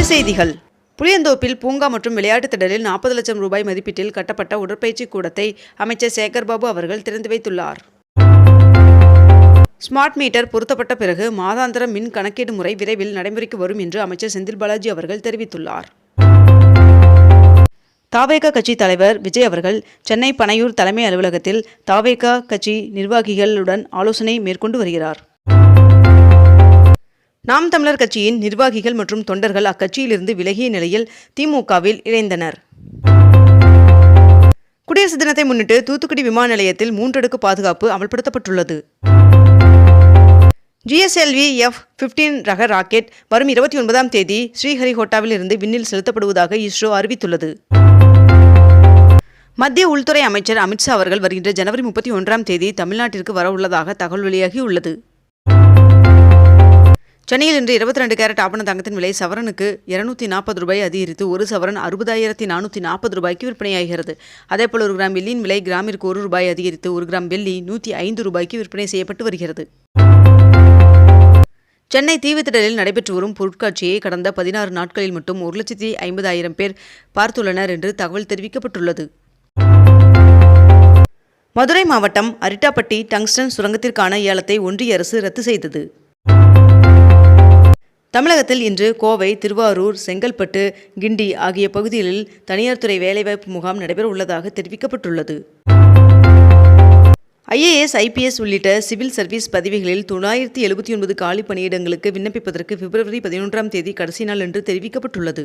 செய்திகள். புளியந்தோப்பில் பூங்கா மற்றும் விளையாட்டுத் திடலில் 40 லட்சம் ரூபாய் மதிப்பீட்டில் கட்டப்பட்ட உடற்பயிற்சி கூடத்தை அமைச்சர் சேகர்பாபு அவர்கள் திறந்து வைத்துள்ளார். ஸ்மார்ட் மீட்டர் பொருத்தப்பட்ட பிறகு மாதாந்திர மின் கணக்கீடு முறை விரைவில் நடைமுறைக்கு வரும் என்று அமைச்சர் செந்தில் பாலாஜி அவர்கள் தெரிவித்துள்ளார். தாவேகா கட்சி தலைவர் விஜய் அவர்கள் சென்னை பனையூர் தலைமை அலுவலகத்தில் தாவேகா கட்சி நிர்வாகிகளுடன் ஆலோசனை மேற்கொண்டு வருகிறார். நாம் தமிழர் கட்சியின் நிர்வாகிகள் மற்றும் தொண்டர்கள் அக்கட்சியிலிருந்து விலகிய நிலையில் திமுகவில் இணைந்தனர். குடியரசு தினத்தை முன்னிட்டு தூத்துக்குடி விமான நிலையத்தில் 3 அடுக்கு பாதுகாப்பு அமல்படுத்தப்பட்டுள்ளது. GSLV F-15 ரக ராக்கெட் வரும் 29ஆம் தேதி ஸ்ரீஹரிகோட்டாவில் இருந்து விண்ணில் செலுத்தப்படுவதாக இஸ்ரோ அறிவித்துள்ளது. மத்திய உள்துறை அமைச்சர் அமித்ஷா அவர்கள் வருகின்ற ஜனவரி 31ஆம் தேதி தமிழ்நாட்டிற்கு வரவுள்ளதாக தகவல் வெளியாகியுள்ளது. சென்னையில் இன்று 22 கேரட் ஆபண தங்கத்தின் விலை சவரனுக்கு 240 ரூபாய் அதிகரித்து ஒரு சவரன் 60,440 ரூபாய்க்கு விற்பனையாகிறது. அதேபோல் 1 கிராம் வெள்ளியின் விலை கிராமிற்கு 1 ரூபாய் அதிகரித்து 1 கிராம் வெள்ளி 105 ரூபாய்க்கு விற்பனை செய்யப்பட்டு வருகிறது. சென்னை தீவுத்திடலில் நடைபெற்று வரும் பொருட்காட்சியை கடந்த 16 நாட்களில் மட்டும் 1,50,000 பேர் பார்த்துள்ளனர் என்று தகவல் தெரிவிக்கப்பட்டுள்ளது. மதுரை மாவட்டம் அரிட்டாப்பட்டி டங்ஸ்டன் சுரங்கத்திற்கான ஏலத்தை ஒன்றிய அரசு ரத்து செய்தது. தமிழகத்தில் இன்று கோவை, திருவாரூர், செங்கல்பட்டு, கிண்டி ஆகிய பகுதிகளில் தனியார் துறை வேலைவாய்ப்பு முகாம் நடைபெற உள்ளதாக தெரிவிக்கப்பட்டுள்ளது. IAS, IPS உள்ளிட்ட சிவில் சர்வீஸ் பதவிகளில் 979 காலி பணியிடங்களுக்கு விண்ணப்பிப்பதற்கு பிப்ரவரி 11ஆம் தேதி கடைசி நாள் என்று தெரிவிக்கப்பட்டுள்ளது.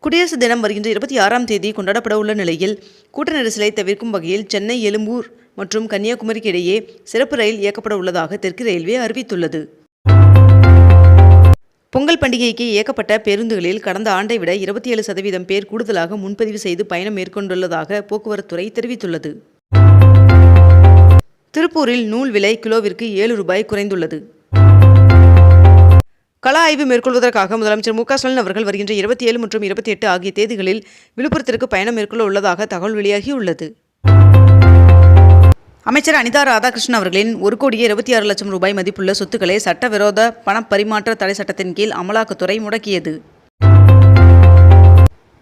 குடியரசு தினம் வருகின்ற 26ஆம் தேதி கொண்டாடப்பட உள்ள நிலையில் கூட்ட நெரிசலை தவிர்க்கும் வகையில் சென்னை, எழும்பூர் மற்றும் கன்னியாகுமரிக்கு இடையே சிறப்பு ரயில் இயக்கப்பட உள்ளதாக தெற்கு ரயில்வே அறிவித்துள்ளது. பொங்கல் பண்டிகைக்கு இயக்கப்பட்ட பேருந்துகளில் கடந்த ஆண்டை விட 27% பேர் கூடுதலாக முன்பதிவு செய்து பயணம் மேற்கொண்டுள்ளதாக போக்குவரத்துறை தெரிவித்துள்ளது. திருப்பூரில் நூல் விலை கிலோவிற்கு 7 ரூபாய் குறைந்துள்ளது. கள ஆய்வு மேற்கொள்வதற்காக முதலமைச்சர் மு.க.ஸ்டாலின் அவர்கள் வருகின்ற 27 மற்றும் 28 ஆகிய தேதிகளில் விழுப்புரத்திற்கு பயணம் மேற்கொள்ள உள்ளதாக தகவல் வெளியாகியுள்ளது. அமைச்சர் அனிதா ராதாகிருஷ்ணன் அவர்களின் 1,26 லட்சம் ரூபாய் மதிப்புள்ள சொத்துக்களை சட்டவிரோத பணப்பரிமாற்ற தடை சட்டத்தின் கீழ் அமலாக்கத்துறை முடக்கியது.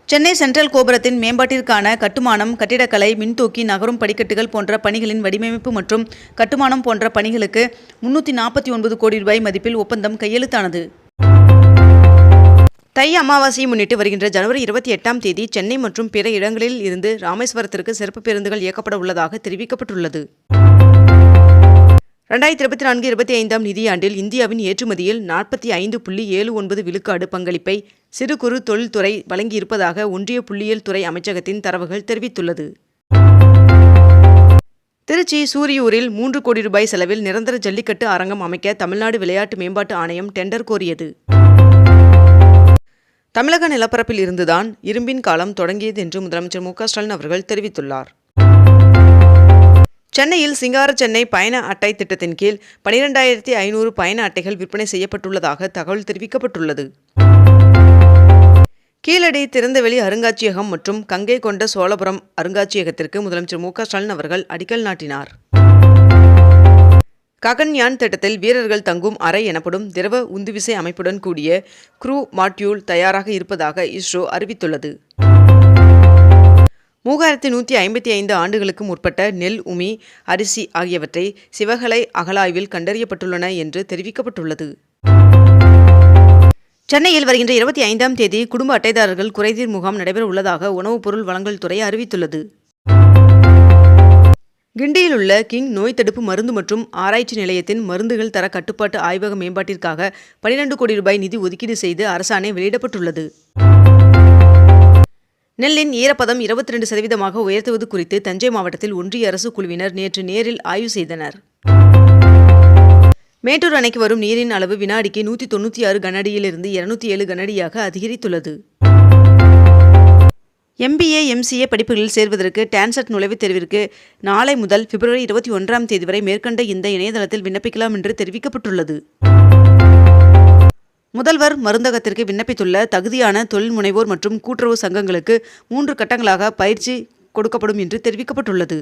சென்னை சென்ட்ரல் கோபுரத்தின் மேம்பாட்டிற்கான கட்டுமானம், கட்டிடக்கலை, மின்தூக்கி, நகரும் படிக்கட்டுகள் போன்ற பணிகளின் வடிவமைப்பு மற்றும் கட்டுமானம் போன்ற பணிகளுக்கு 349 கோடி ரூபாய் மதிப்பில் ஒப்பந்தம் கையெழுத்தானது. தை அமாவாசையை முன்னிட்டு வருகின்ற ஜனவரி 28ஆம் தேதி சென்னை மற்றும் பிற இடங்களில் இருந்து ராமேஸ்வரத்திற்கு சிறப்பு பேருந்துகள் இயக்கப்பட உள்ளதாக தெரிவிக்கப்பட்டுள்ளது. 2024-25ஆம் நிதியாண்டில் இந்தியாவின் ஏற்றுமதியில் 45.79 விழுக்காடு பங்களிப்பை சிறு குறு தொழில்துறை வழங்கியிருப்பதாக ஒன்றிய புள்ளியியல் துறை அமைச்சகத்தின் தரவுகள் தெரிவித்துள்ளது. திருச்சி சூரியூரில் 3 கோடி ரூபாய் செலவில் நிரந்தர ஜல்லிக்கட்டு அரங்கம் அமைக்க தமிழ்நாடு விளையாட்டு மேம்பாட்டு ஆணையம் டெண்டர் கோரியது. தமிழக நிலப்பரப்பில் இருந்துதான் இரும்பின் காலம் தொடங்கியது என்று முதலமைச்சர் மு.க.ஸ்டாலின் அவர்கள் தெரிவித்துள்ளார். சென்னையில் சிங்கார சென்னை பயண அட்டை திட்டத்தின் கீழ் 12,500 பயண அட்டைகள் விற்பனை செய்யப்பட்டுள்ளதாக தகவல் தெரிவிக்கப்பட்டுள்ளது. கீழடி திறந்தவெளி அருங்காட்சியகம் மற்றும் கங்கை கொண்ட சோழபுரம் அருங்காட்சியகத்திற்கு முதலமைச்சர் மு.க.ஸ்டாலின் அவர்கள் அடிக்கல் நாட்டினார். ககன்யான் திட்டத்தில் வீரர்கள் தங்கும் அறை எனப்படும் திரவ உந்துவிசை அமைப்புடன் கூடிய க்ரூ மாட்யூல் தயாராக இருப்பதாக இஸ்ரோ அறிவித்துள்ளது. 3155 ஆண்டுகளுக்கு முற்பட்ட நெல், உமி, அரிசி ஆகியவற்றை சிவகலை அகழாய்வில் கண்டறியப்பட்டுள்ளன என்று தெரிவிக்கப்பட்டுள்ளது. சென்னையில் வருகின்ற 25ஆம் தேதி குடும்ப அட்டைதாரர்கள் குறைதீர் முகாம் நடைபெற உள்ளதாக உணவுப் பொருள் வழங்கல் துறை அறிவித்துள்ளது. கிண்டியில் உள்ள கிங் நோய் தடுப்பு மருந்து மற்றும் ஆராய்ச்சி நிலையத்தின் மருந்துகள் தர கட்டுப்பாட்டு ஆய்வக மேம்பாட்டிற்காக 12 கோடி ரூபாய் நிதி ஒதுக்கீடு செய்து அரசாணை வெளியிடப்பட்டுள்ளது. நெல்லின் ஈரப்பதம் 22% உயர்த்துவது குறித்து தஞ்சை மாவட்டத்தில் ஒன்றிய அரசு குழுவினர் நேற்று நேரில் ஆய்வு செய்தனர். மேட்டூர் அணைக்கு வரும் நீரின் அளவு வினாடிக்கு 196 கனஅடியிலிருந்து 207 கனஅடியாக அதிகரித்துள்ளது. MBA, MCA படிப்புகளில் சேர்வதற்கு டான்செட் நுழைவுத் தேர்விற்கு நாளை முதல் பிப்ரவரி 21ஆம் தேதி வரை மேற்கண்ட இந்த இணையதளத்தில் விண்ணப்பிக்கலாம் என்று தெரிவிக்கப்பட்டுள்ளது. முதல்வர் மருந்தகத்திற்கு விண்ணப்பித்துள்ள தகுதியான தொழில் முனைவோர் மற்றும் கூட்டுறவு சங்கங்களுக்கு 3 கட்டங்களாக பயிற்சி கொடுக்கப்படும் என்று தெரிவிக்கப்பட்டுள்ளது.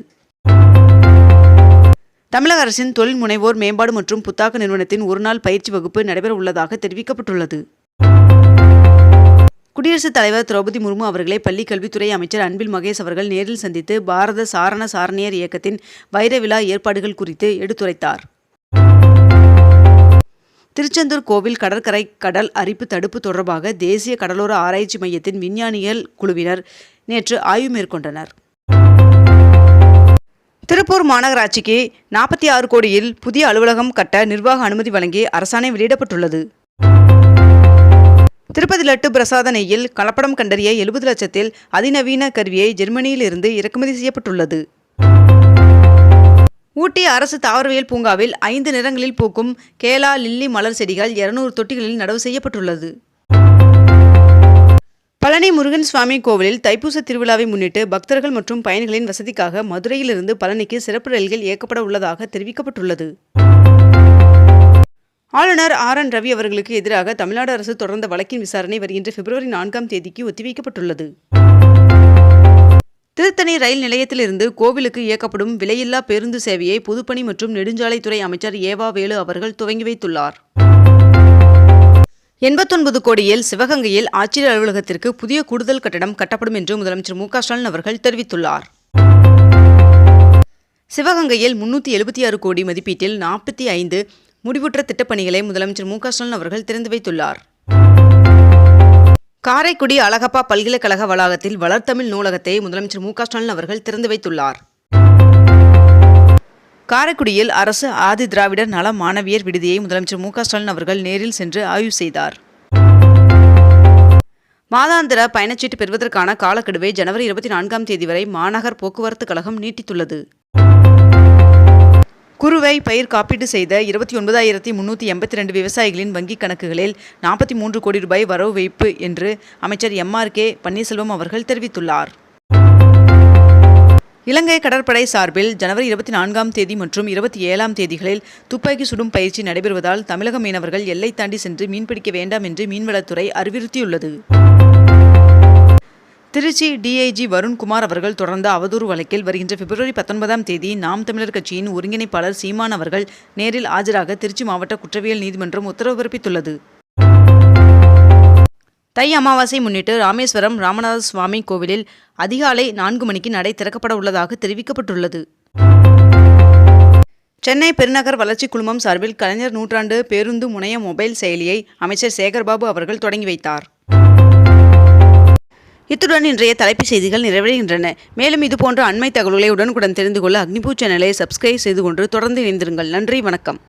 தமிழக அரசின் தொழில் முனைவோர் மேம்பாடு மற்றும் புத்தாக்க நிறுவனத்தின் ஒருநாள் பயிற்சி வகுப்பு நடைபெற உள்ளதாக தெரிவிக்கப்பட்டுள்ளது. குடியரசுத் தலைவர் திரௌபதி முர்மு அவர்களை பள்ளிக் கல்வித்துறை அமைச்சர் அன்பில் மகேஷ் அவர்கள் நேரில் சந்தித்து பாரத சாரண சாரணியர் இயக்கத்தின் வைர விழா ஏற்பாடுகள் குறித்து எடுத்துரைத்தார். திருச்செந்தூர் கோவில் கடற்கரை கடல் அரிப்பு தடுப்பு தொடர்பாக தேசிய கடலோர ஆராய்ச்சி மையத்தின் விஞ்ஞானிகள் குழுவினர் நேற்று ஆய்வு மேற்கொண்டனர். திருப்பூர் மாநகராட்சிக்கு 46 கோடியில் புதிய அலுவலகம் கட்ட நிர்வாக அனுமதி வழங்கி அரசாணை வெளியிடப்பட்டுள்ளது. திருப்பதி லட்டு பிரசாத நெய்யில் கலப்படம் கண்டறிய 70 லட்சத்தில் அதிநவீன கருவியை ஜெர்மனியில் இருந்து இறக்குமதி செய்யப்பட்டுள்ளது. ஊட்டி அரசு தாவரவியல் பூங்காவில் 5 நிறங்களில் பூக்கும் கேலா லில்லி மலர் செடிகள் 200 தொட்டிகளில் நடவு செய்யப்பட்டுள்ளது. பழனி முருகன் சுவாமி கோவிலில் தைப்பூச திருவிழாவை முன்னிட்டு பக்தர்கள் மற்றும் பயணிகளின் வசதிக்காக மதுரையிலிருந்து பழனிக்கு சிறப்பு ரயில்கள் இயக்கப்பட உள்ளதாக தெரிவிக்கப்பட்டுள்ளது. ஆளுநர் RN ரவி அவர்களுக்கு எதிராக தமிழ்நாடு அரசு தொடர்ந்த வழக்கின் விசாரணை வருகின்ற பிப்ரவரி 4ஆம் தேதிக்கு ஒத்திவைக்கப்பட்டுள்ளது. திருத்தணி ரயில் நிலையத்திலிருந்து கோவிலுக்கு இயக்கப்படும் விலையில்லா பேருந்து சேவையை பொதுப்பணி மற்றும் நெடுஞ்சாலைத்துறை அமைச்சர் ஏவா வேலு அவர்கள் துவங்கி வைத்துள்ளார். 89 கோடியில் சிவகங்கையில் ஆட்சியர் அலுவலகத்திற்கு புதிய கூடுதல் கட்டடம் கட்டப்படும் என்று முதலமைச்சர் மு க ஸ்டாலின் அவர்கள் தெரிவித்துள்ளார். சிவகங்கையில் 376 கோடி மதிப்பீட்டில் 45 முடிவுற்ற திட்டப்பணிகளை முதலமைச்சர் மு க ஸ்டாலின் அவர்கள் திறந்து வைத்துள்ளார். காரைக்குடி அழகப்பா பல்கலைக்கழக வளாகத்தில் வளர்தமிழ் நூலகத்தை முதலமைச்சர் மு க ஸ்டாலின் அவர்கள் திறந்து வைத்துள்ளார். காரைக்குடியில் அரசு ஆதி திராவிடர் நல மாணவியர் விடுதியை முதலமைச்சர் மு க ஸ்டாலின் அவர்கள் நேரில் சென்று ஆய்வு செய்தார். மாதாந்திர பயணச்சீட்டு பெறுவதற்கான காலக்கெடுவை ஜனவரி 24ஆம் தேதி வரை மாநகர் போக்குவரத்து கழகம் நீட்டித்துள்ளது. குறுவை பயிர் காப்பீடு செய்த 29,382 விவசாயிகளின் வங்கிக் கணக்குகளில் 43 கோடி ரூபாய் வரவு வைப்பு என்று அமைச்சர் MRK பன்னீர்செல்வம் அவர்கள் தெரிவித்துள்ளார். இலங்கை கடற்படை சார்பில் ஜனவரி 24ஆம் தேதி மற்றும் 27ஆம் தேதிகளில் துப்பாக்கி சுடும் பயிற்சி நடைபெறுவதால் தமிழக மீனவர்கள் எல்லை தாண்டி சென்று மீன்பிடிக்க வேண்டாம் என்று மீன்வளத்துறை அறிவுறுத்தியுள்ளது. திருச்சி DIG வருண்குமார் அவர்கள் தொடர்ந்த அவதூறு வழக்கில் வருகின்ற பிப்ரவரி 19ஆம் தேதி நாம் தமிழர் கட்சியின் ஒருங்கிணைப்பாளர் சீமான் அவர்கள் நேரில் ஆஜராக திருச்சி மாவட்ட குற்றவியல் நீதிமன்றம் உத்தரவு பிறப்பித்துள்ளது. தை அமாவாசை முன்னிட்டு ராமேஸ்வரம் ராமநாத சுவாமி கோவிலில் அதிகாலை 4 மணிக்கு நடை திறக்கப்பட உள்ளதாக தெரிவிக்கப்பட்டுள்ளது. சென்னை பெருநகர் வளர்ச்சி குழுமம் சார்பில் கலைஞர் நூற்றாண்டு பேருந்து முனைய மொபைல் செயலியை அமைச்சர் சேகர்பாபு அவர்கள் தொடங்கி வைத்தார். இத்துடன் இன்றைய தலைப்புச் செய்திகள் நிறைவடைகின்றன. மேலும் இதுபோன்ற அண்மை தகவல்களை உடனுக்குடன் தெரிந்து கொள்ள அக்னிபூ சேனலை சப்ஸ்கிரைப் செய்து கொண்டு தொடர்ந்து இணைந்திருங்கள். நன்றி, வணக்கம்.